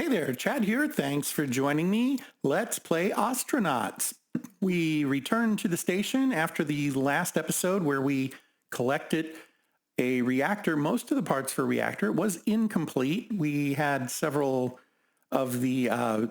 Hey there, Chad here. Thanks for joining me. Let's play Ostranauts. We returned to the station after the last episode where we collected a reactor. Most of the parts for a reactor was incomplete. We had several of the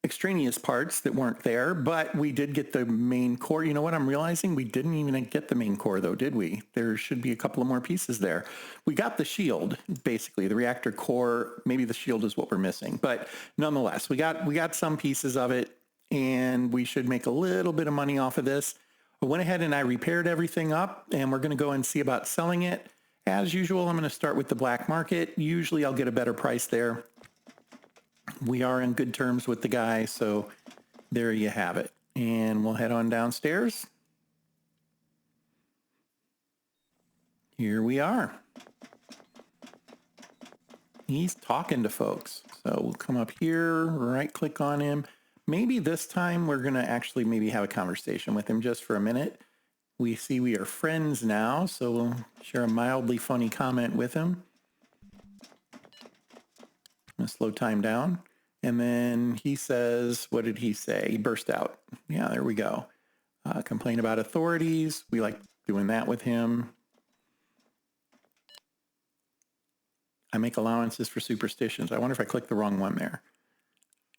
extraneous parts that weren't there, but we did get the main core. You know what I'm realizing? We didn't even get the main core though, did we? There should be a couple of more pieces there. We got the shield, basically, the reactor core. Maybe the shield is what we're missing, but nonetheless, we got some pieces of it, and we should make a little bit of money off of this. I went ahead and I repaired everything up, and we're going to go and see about selling it. As usual, I'm going to start with the black market. Usually I'll get a better price there. We are in good terms with the guy, so there you have it. And we'll head on downstairs. Here we are. He's talking to folks. So we'll come up here, right click on him. Maybe this time we're going to actually maybe have a conversation with him just for a minute. We see we are friends now, so we'll share a mildly funny comment with him. I'm going to slow time down. And then he says, what did he say? He burst out. Yeah, there we go. Complain about authorities. We like doing that with him. I make allowances for superstitions. I wonder if I clicked the wrong one there.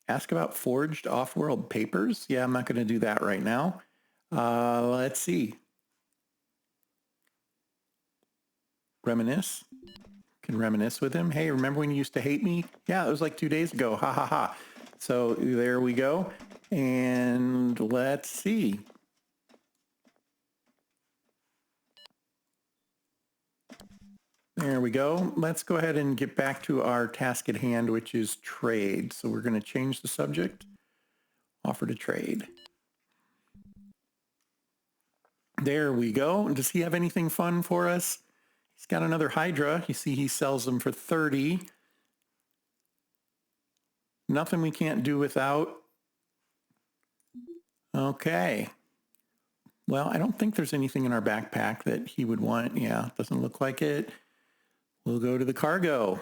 Ask about forged off-world papers. Yeah, I'm not going to do that right now. Let's see. Reminisce. Can reminisce with him. Hey, remember when you used to hate me? Yeah, it was like 2 days ago. Ha ha ha. So there we go. And let's see. There we go. Let's go ahead and get back to our task at hand, which is trade. So we're going to change the subject. Offer to trade. There we go. Does he have anything fun for us? He's got another Hydra. You see he sells them for 30. Nothing we can't do without. Okay. Well, I don't think there's anything in our backpack that he would want. Yeah, doesn't look like it. We'll go to the cargo.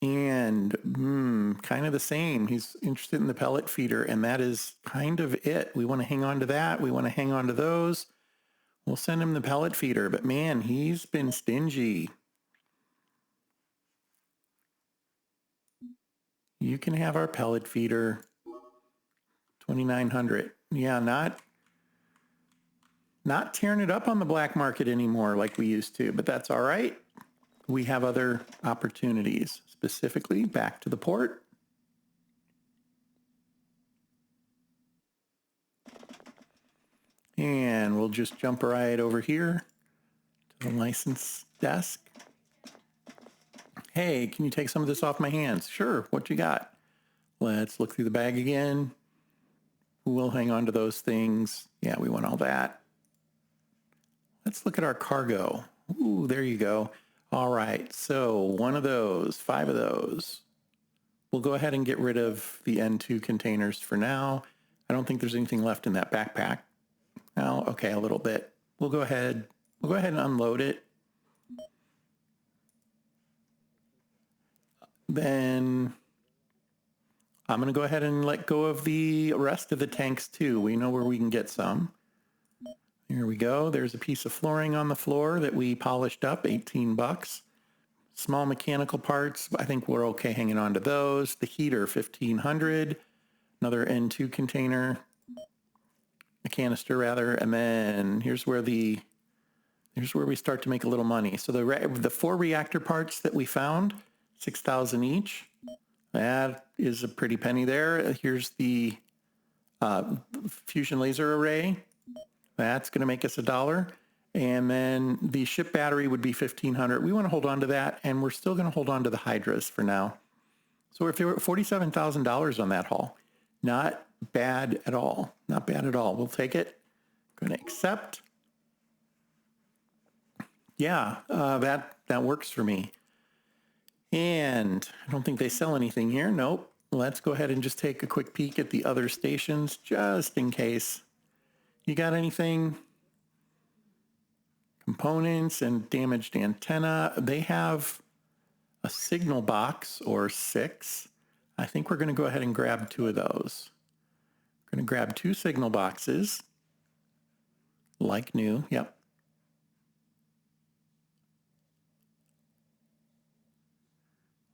And kind of the same. He's interested in the pellet feeder, and that is kind of it. We want to hang on to that. We want to hang on to those. We'll send him the pellet feeder, but man, he's been stingy. You can have our pellet feeder. 2,900. Yeah, not tearing it up on the black market anymore like we used to, but that's all right. We have other opportunities, specifically back to the port. And we'll just jump right over here to the license desk. Hey, can you take some of this off my hands? Sure, what you got? Let's look through the bag again. We'll hang on to those things. Yeah, we want all that. Let's look at our cargo. Ooh, there you go. All right, so one of those, 5 of those. We'll go ahead and get rid of the N2 containers for now. I don't think there's anything left in that backpack. Well, okay, a little bit. We'll go ahead and unload it. Then I'm going to go ahead and let go of the rest of the tanks too. We know where we can get some. Here we go. There's a piece of flooring on the floor that we polished up, 18 bucks. Small mechanical parts, I think we're okay hanging on to those. The heater, 1,500. Another N2 container. A canister rather, and then here's where we start to make a little money. So the 4 reactor parts that we found, 6,000 each. That is a pretty penny there. Here's the fusion laser array. That's going to make us $1. And then the ship battery would be 1,500. We want to hold on to that, and we're still going to hold on to the Hydras for now. So we're at $47,000 on that haul. Not bad at all. Not bad at all. We'll take it. Going to accept. Yeah, that works for me. And I don't think they sell anything here. Nope. Let's go ahead and just take a quick peek at the other stations just in case. You got anything? Components and damaged antenna. They have a signal box or 6. I think we're going to go ahead and grab 2 of those. We're going to grab 2 signal boxes. Like new, yep.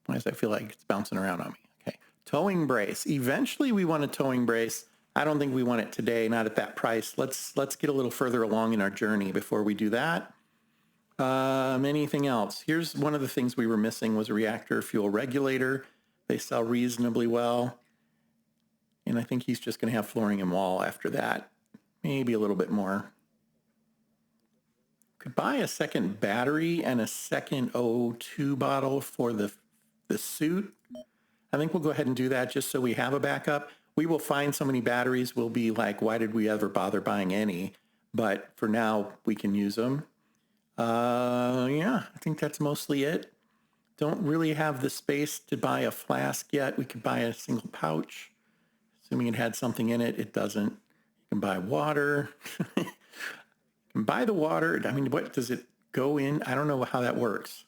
Why does I feel like it's bouncing around on me? Okay, towing brace. Eventually we want a towing brace. I don't think we want it today, not at that price. Let's get a little further along in our journey before we do that. Anything else? Here's one of the things we were missing was a reactor fuel regulator. They sell reasonably well. And I think he's just going to have flooring and wall after that. Maybe a little bit more. Could buy a second battery and a second O2 bottle for the suit. I think we'll go ahead and do that just so we have a backup. We will find so many batteries, we'll be like, why did we ever bother buying any? But for now, we can use them. Yeah, I think that's mostly it. Don't really have the space to buy a flask yet. We could buy a single pouch. Assuming it had something in it, it doesn't. You can buy water. You can buy the water. I mean, what does it go in? I don't know how that works.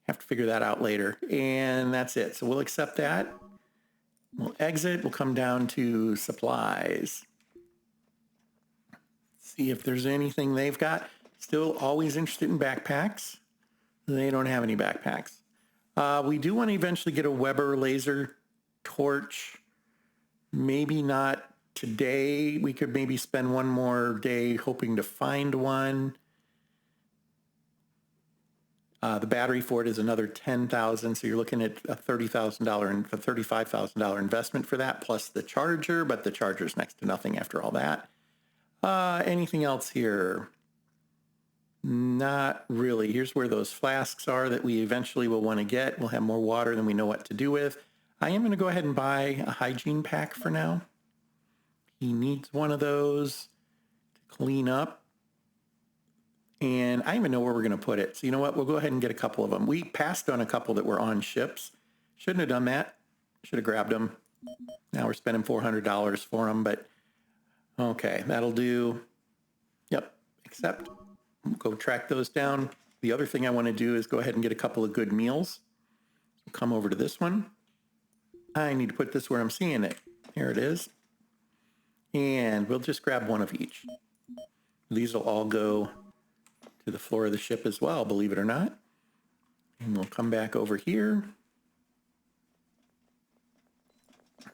Have to figure that out later. And that's it. So we'll accept that. We'll exit. We'll come down to supplies. See if there's anything they've got. Still always interested in backpacks. They don't have any backpacks. We do want to eventually get a Weber laser torch. Maybe not today. We could maybe spend one more day hoping to find one. The battery for it is another $10,000, so you're looking at a $30,000 and a $35,000 investment for that, plus the charger, but the charger's next to nothing after all that. Anything else here? Not really. Here's where those flasks are that we eventually will want to get. We'll have more water than we know what to do with. I am going to go ahead and buy a hygiene pack for now. He needs one of those to clean up. And I don't even know where we're going to put it. So you know what? We'll go ahead and get a couple of them. We passed on a couple that were on ships. Shouldn't have done that. Should have grabbed them. Now we're spending $400 for them, but okay, that'll do. Yep, accept. We'll go track those down. The other thing I want to do is go ahead and get a couple of good meals. We'll come over to this one. I need to put this where I'm seeing it. Here it is. And we'll just grab one of each. These will all go to the floor of the ship as well, believe it or not. And we'll come back over here.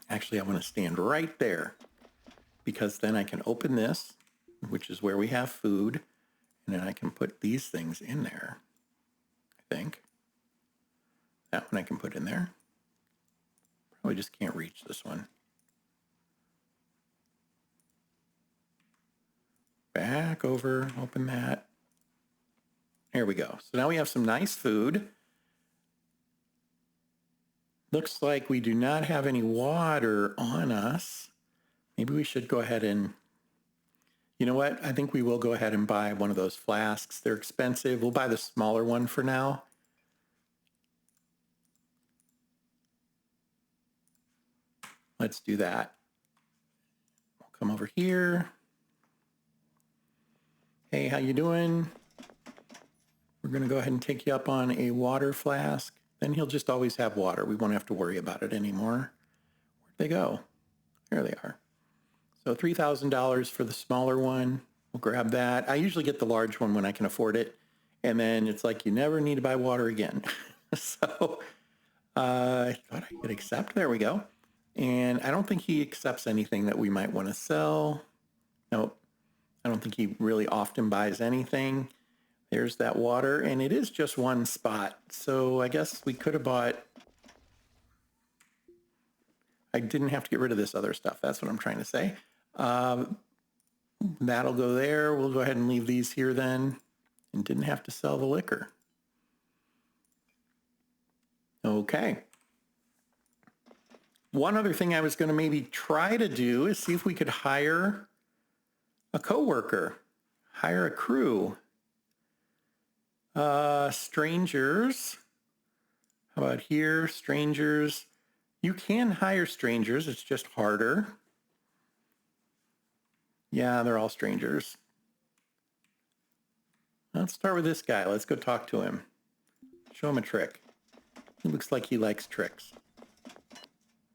Actually, I want to stand right there because then I can open this, which is where we have food, and then I can put these things in there, I think. That one I can put in there. Probably just can't reach this one. Back over, open that. There we go. So now we have some nice food. Looks like we do not have any water on us. Maybe we should go ahead and, you know what? I think we will go ahead and buy one of those flasks. They're expensive. We'll buy the smaller one for now. Let's do that. We'll come over here. Hey, how you doing? We're going to go ahead and take you up on a water flask. Then he'll just always have water. We won't have to worry about it anymore. Where'd they go? There they are. So $3,000 for the smaller one. We'll grab that. I usually get the large one when I can afford it. And then it's like you never need to buy water again. So I thought I could accept. There we go. And I don't think he accepts anything that we might want to sell. Nope. I don't think he really often buys anything. There's that water, and it is just one spot. So I guess we could have bought... I didn't have to get rid of this other stuff. That's what I'm trying to say. That'll go there. We'll go ahead and leave these here then, and didn't have to sell the liquor. Okay. One other thing I was going to maybe try to do is see if we could hire a coworker, hire a crew. Strangers. How about here? Strangers. You can hire strangers. It's just harder. Yeah, they're all strangers. Let's start with this guy. Let's go talk to him. Show him a trick. He looks like he likes tricks.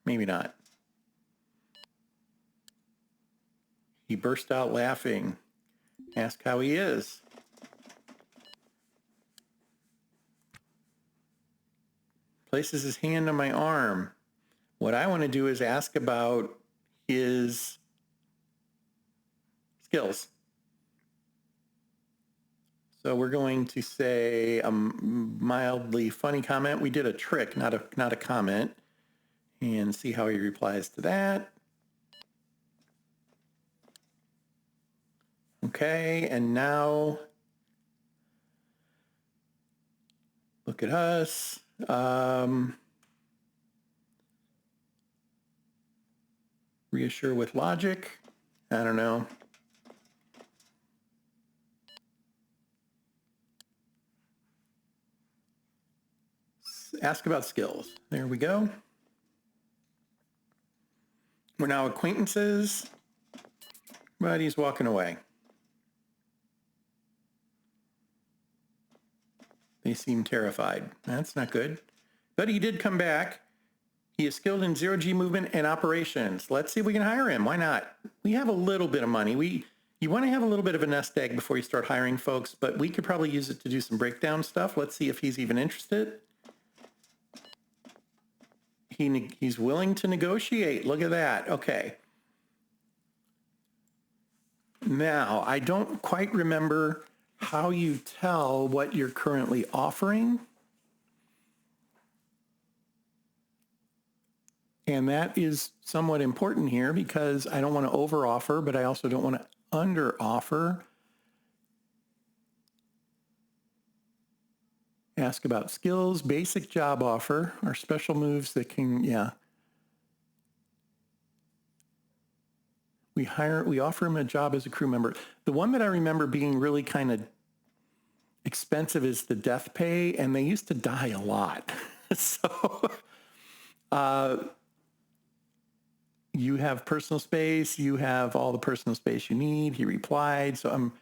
Maybe not. He burst out laughing. Ask how he is. Places his hand on my arm. What I want to do is ask about his skills. So we're going to say a mildly funny comment. We did a trick, not a comment, and see how he replies to that. Okay, and now look at us. Reassure with logic. I don't know. Ask about skills. There we go. We're now acquaintances, but he's walking away. They seem terrified. That's not good. But he did come back. He is skilled in zero-G movement and operations. Let's see if we can hire him. Why not? We have a little bit of money. You want to have a little bit of a nest egg before you start hiring folks, but we could probably use it to do some breakdown stuff. Let's see if he's even interested. He's willing to negotiate. Look at that. Okay. Now, I don't quite remember how you tell what you're currently offering. And that is somewhat important here because I don't want to overoffer, but I also don't want to underoffer. Ask about skills, basic job offer, or special moves that can, We offer him a job as a crew member. The one that I remember being really kind of expensive is the death pay, and they used to die a lot. So you have personal space, you have all the personal space you need. He replied. So I'm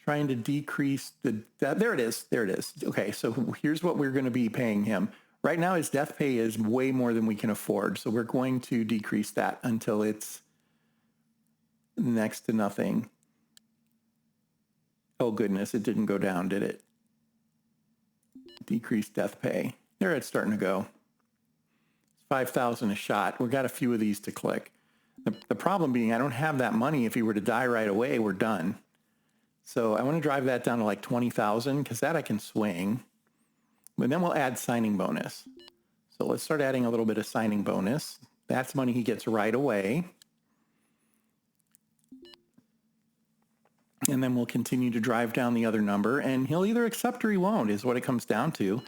trying to decrease there it is. Okay, so here's what we're going to be paying him. Right now, his death pay is way more than we can afford. So we're going to decrease that until it's next to nothing. Oh, goodness, it didn't go down, did it? Decrease death pay. There it's starting to go. It's 5,000 a shot. We've got a few of these to click. The problem being I don't have that money. If he were to die right away, we're done. So I want to drive that down to like 20,000 because that I can swing. But then we'll add signing bonus. So let's start adding a little bit of signing bonus. That's money he gets right away. And then we'll continue to drive down the other number, and he'll either accept or he won't, is what it comes down to.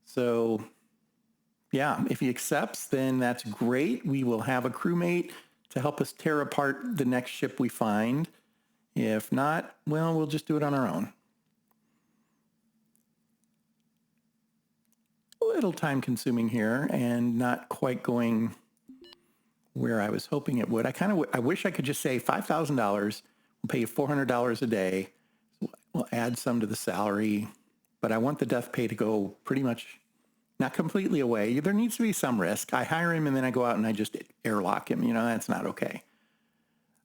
So, yeah, if he accepts, then that's great. We will have a crewmate to help us tear apart the next ship we find. If not, well, we'll just do it on our own. A little time consuming here and not quite going where I was hoping it would. I wish I could just say $5,000. We'll pay you $400 a day. We'll add some to the salary, but I want the death pay to go pretty much not completely away. There needs to be some risk. I hire him and then I go out and I just airlock him. That's not okay.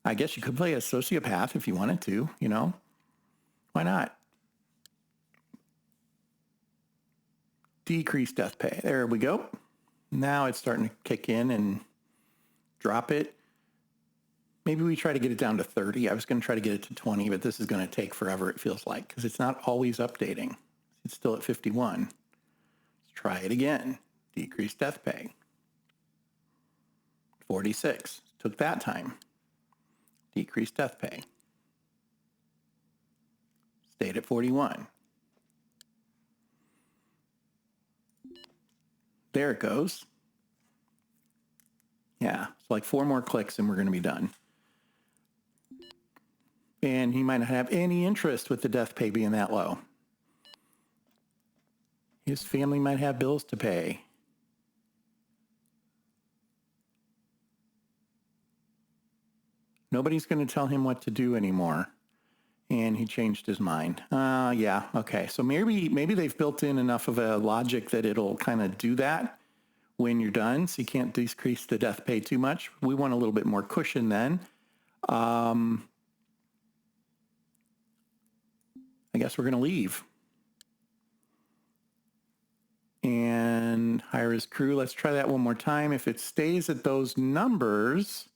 I guess you could play a sociopath if you wanted to, Why not? Decrease death pay. There we go. Now it's starting to kick in and drop it. Maybe we try to get it down to 30. I was going to try to get it to 20, but this is going to take forever, it feels like, because it's not always updating. It's still at 51. Let's try it again. Decrease death pay. 46. Took that time. Decrease death pay. Stayed at 41. There it goes. Yeah, it's like 4 more clicks and we're going to be done. And he might not have any interest with the death pay being that low. His family might have bills to pay. Nobody's going to tell him what to do anymore. And he changed his mind. Okay. So maybe they've built in enough of a logic that it'll kind of do that, when you're done, so you can't decrease the death pay too much. We want a little bit more cushion then. I guess we're going to leave. And hire his crew. Let's try that one more time. If it stays at those numbers,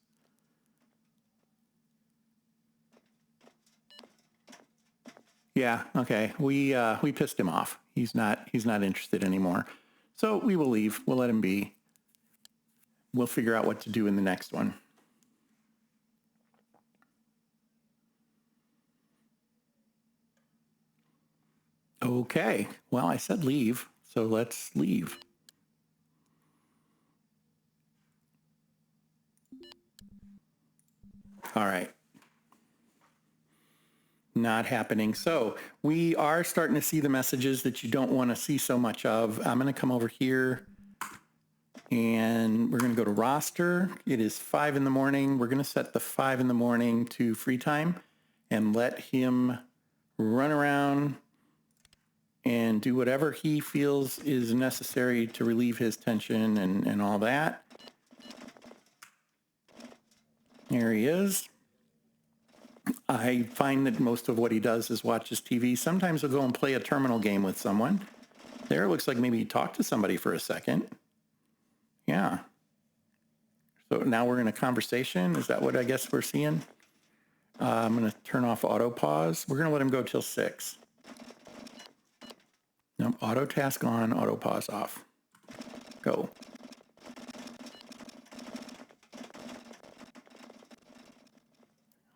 yeah, okay. We pissed him off. He's not interested anymore. So we will leave. We'll let him be. We'll figure out what to do in the next one. Okay. Well, I said leave, so let's leave. All right. Not happening. So we are starting to see the messages that you don't want to see so much of. I'm going to come over here and we're going to go to roster. It is 5 in the morning. We're going to set the 5 in the morning to free time and let him run around and do whatever he feels is necessary to relieve his tension and all that. There he is. I find that most of what he does is watches TV. Sometimes he'll go and play a terminal game with someone. There, it looks like maybe he talked to somebody for a second. Yeah. So now we're in a conversation. Is that what I guess we're seeing? I'm going to turn off auto pause. We're going to let him go till 6. Nope, auto task on, auto pause off. Go.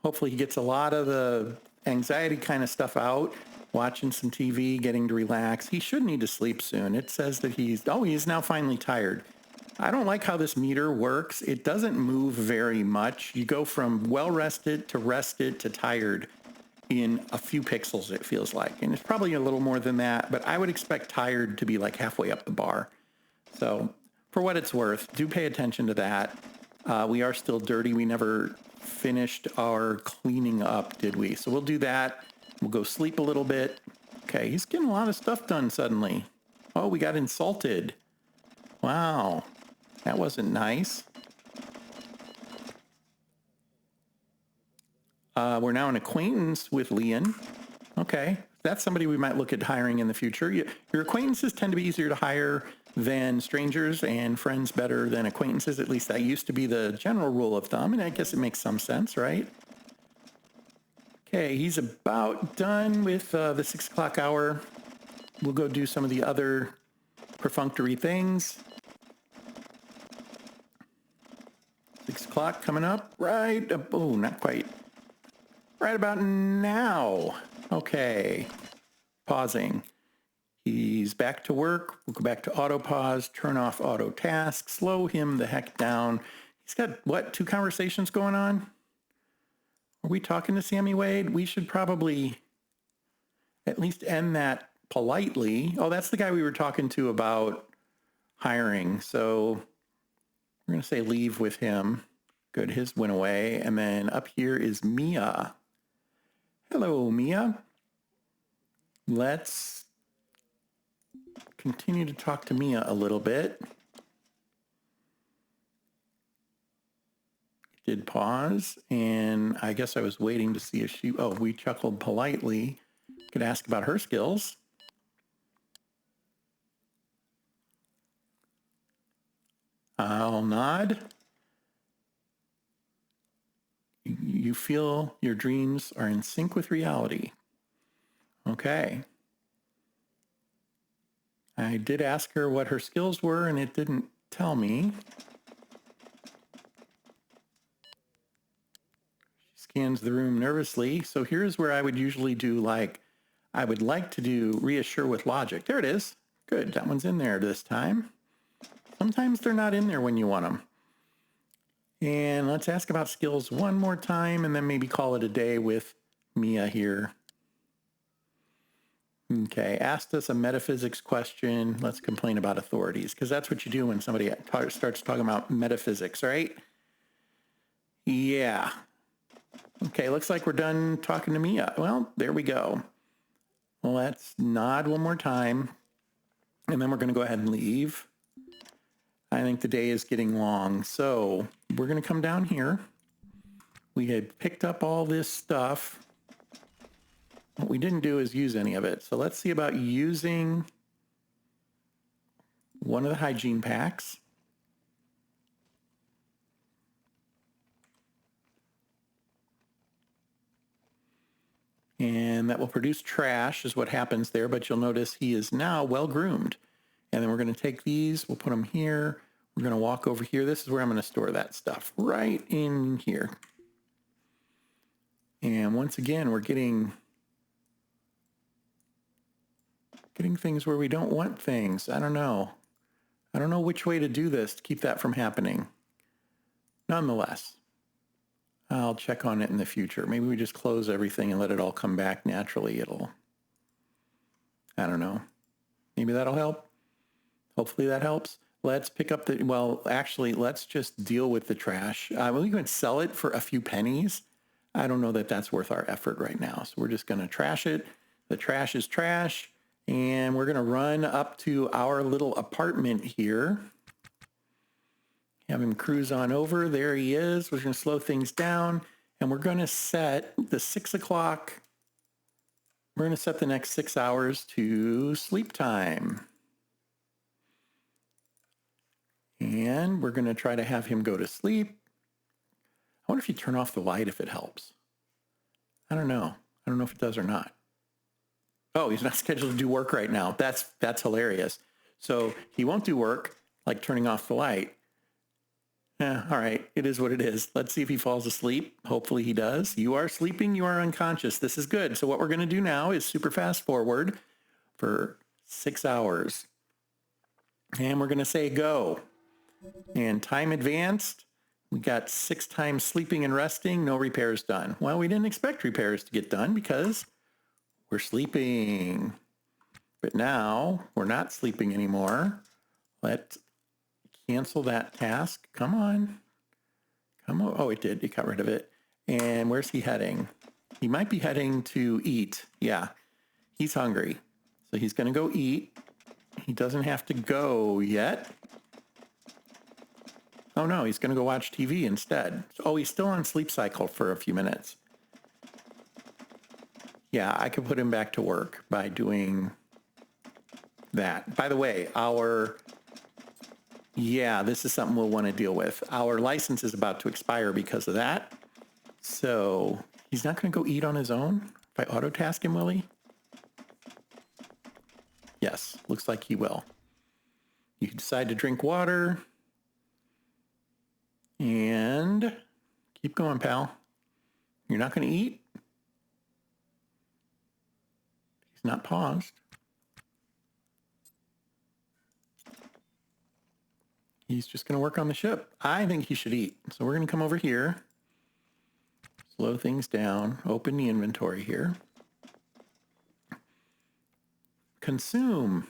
Hopefully he gets a lot of the anxiety kind of stuff out, watching some TV, getting to relax. He should need to sleep soon. It says that he is now finally tired. I don't like how this meter works. It doesn't move very much. You go from well-rested to tired in a few pixels, it feels like. And it's probably a little more than that, but I would expect tired to be like halfway up the bar. So for what it's worth, do pay attention to that. We are still dirty. We never finished our cleaning up, did we? So we'll do that. We'll go sleep a little bit. Okay, he's getting a lot of stuff done suddenly. Oh, we got insulted. Wow, that wasn't nice. We're now an acquaintance with Leon. Okay, that's somebody we might look at hiring in the future. Your acquaintances tend to be easier to hire than strangers and friends better than acquaintances. At least that used to be the general rule of thumb, and I guess it makes some sense, right? Okay, he's about done with the 6 o'clock hour. We'll go do some of the other perfunctory things. 6 o'clock coming up, right? Oh, not quite. Right about now. Okay, pausing. He's back to work. We'll go back to auto pause, turn off auto task, slow him the heck down. He's got, what, 2 conversations going on? Are we talking to Sammy Wade? We should probably at least end that politely. Oh, that's the guy we were talking to about hiring. So we're going to say leave with him. Good, his went away. And then up here is Mia. Hello, Mia. Let's continue to talk to Mia a little bit. Did pause, and I guess I was waiting to see if she, we chuckled politely. Could ask about her skills. I'll nod. You feel your dreams are in sync with reality. Okay. I did ask her what her skills were, and it didn't tell me. She scans the room nervously. So here's where I would usually do, like, I would like to do reassure with logic. There it is. Good. That one's in there this time. Sometimes they're not in there when you want them. And let's ask about skills one more time, and then maybe call it a day with Mia here. Okay, asked us a metaphysics question. Let's complain about authorities, because that's what you do when somebody starts talking about metaphysics, right? Yeah. Okay, looks like we're done talking to Mia. Well, there we go. Let's nod one more time, and then we're going to go ahead and leave. And think the day is getting long. So we're going to come down here. We had picked up all this stuff. What we didn't do is use any of it. So let's see about using one of the hygiene packs. And that will produce trash is what happens there. But you'll notice he is now well groomed. And then we're going to take these. We'll put them here. We're going to walk over here. This is where I'm going to store that stuff, right in here. And once again, we're getting things where we don't want things. I don't know. I don't know which way to do this to keep that from happening. Nonetheless, I'll check on it in the future. Maybe we just close everything and let it all come back naturally. I don't know. Maybe that'll help. Hopefully that helps. Let's pick up let's just deal with the trash. We can sell it for a few pennies. I don't know that that's worth our effort right now. So we're just going to trash it. The trash is trash. And we're going to run up to our little apartment here. Have him cruise on over. There he is. We're going to slow things down. And we're going to set the 6 o'clock. We're going to set the next 6 hours to sleep time. And we're going to try to have him go to sleep. I wonder if you turn off the light if it helps. I don't know. I don't know if it does or not. Oh, he's not scheduled to do work right now. That's hilarious. So he won't do work, like turning off the light. All right. It is what it is. Let's see if he falls asleep. Hopefully he does. You are sleeping. You are unconscious. This is good. So what we're going to do now is super fast forward for 6 hours. And we're going to say go. And time advanced. We got 6 times sleeping and resting. No repairs done. Well, we didn't expect repairs to get done because we're sleeping. But now we're not sleeping anymore. Let's cancel that task. Come on. Oh, it did. It got rid of it. And where's he heading? He might be heading to eat. Yeah, he's hungry. So he's going to go eat. He doesn't have to go yet. Oh, no, he's going to go watch TV instead. Oh, he's still on sleep cycle for a few minutes. Yeah, I could put him back to work by doing that. By the way, this is something we'll want to deal with. Our license is about to expire because of that. So he's not going to go eat on his own? If I auto-task him, will he? Yes, looks like he will. You can decide to drink water. And keep going, pal. You're not going to eat? He's not paused. He's just going to work on the ship. I think he should eat. So we're going to come over here. Slow things down. Open the inventory here. Consume.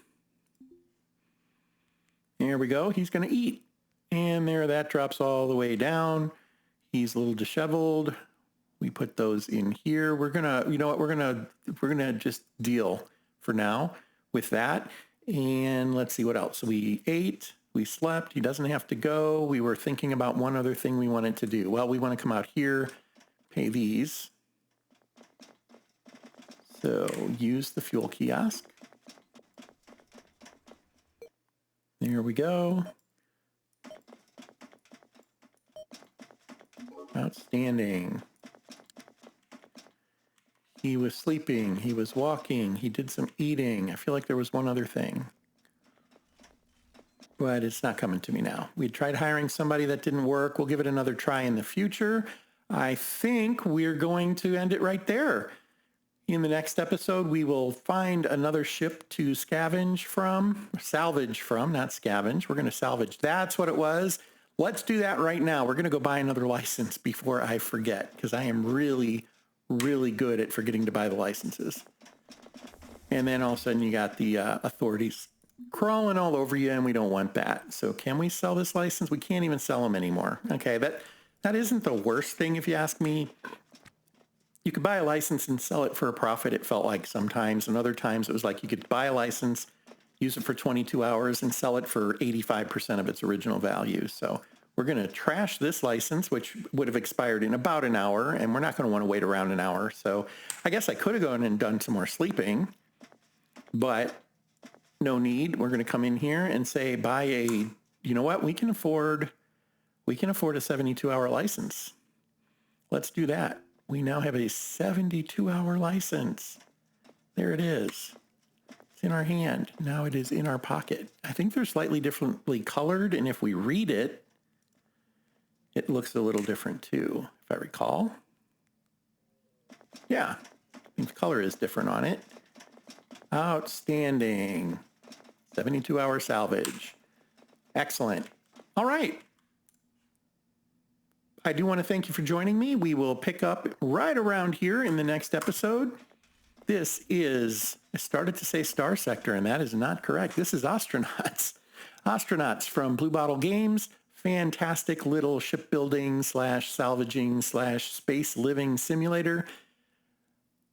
There we go. He's going to eat. And there, that drops all the way down. He's a little disheveled. We put those in here. We're gonna, you know what? We're gonna just deal for now with that. And let's see what else. We ate. We slept. He doesn't have to go. We were thinking about one other thing we wanted to do. Well, we want to come out here, pay these. So use the fuel kiosk. There we go. Outstanding. He was sleeping. He was walking. He did some eating. I feel like there was one other thing. But it's not coming to me now. We tried hiring somebody that didn't work. We'll give it another try in the future. I think we're going to end it right there. In the next episode, we will find another ship to salvage from, not scavenge. We're going to salvage. That's what it was. Let's do that right now. We're going to go buy another license before I forget, because I am really, really good at forgetting to buy the licenses. And then all of a sudden you got the authorities crawling all over you, and we don't want that. So can we sell this license? We can't even sell them anymore. Okay, that isn't the worst thing if you ask me. You could buy a license and sell it for a profit, it felt like sometimes. And other times it was like you could buy a license, use it for 22 hours, and sell it for 85% of its original value. So we're going to trash this license, which would have expired in about an hour, and we're not going to want to wait around an hour. So I guess I could have gone and done some more sleeping, but no need. We're going to come in here and say, buy a, you know what? We can afford a 72-hour license. Let's do that. We now have a 72-hour license. There it is. It's in our hand. Now it is in our pocket. I think they're slightly differently colored, and if we read it, it looks a little different too, if I recall. Yeah, the color is different on it. Outstanding. 72-hour salvage. Excellent. All right. I do want to thank you for joining me. We will pick up right around here in the next episode. This is, I started to say Star Sector, and that is not correct. This is Ostranauts. Ostranauts from Blue Bottle Games. Fantastic little shipbuilding / salvaging / space living simulator.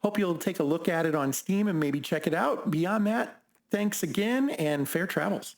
Hope you'll take a look at it on Steam and maybe check it out. Beyond that, thanks again and fair travels.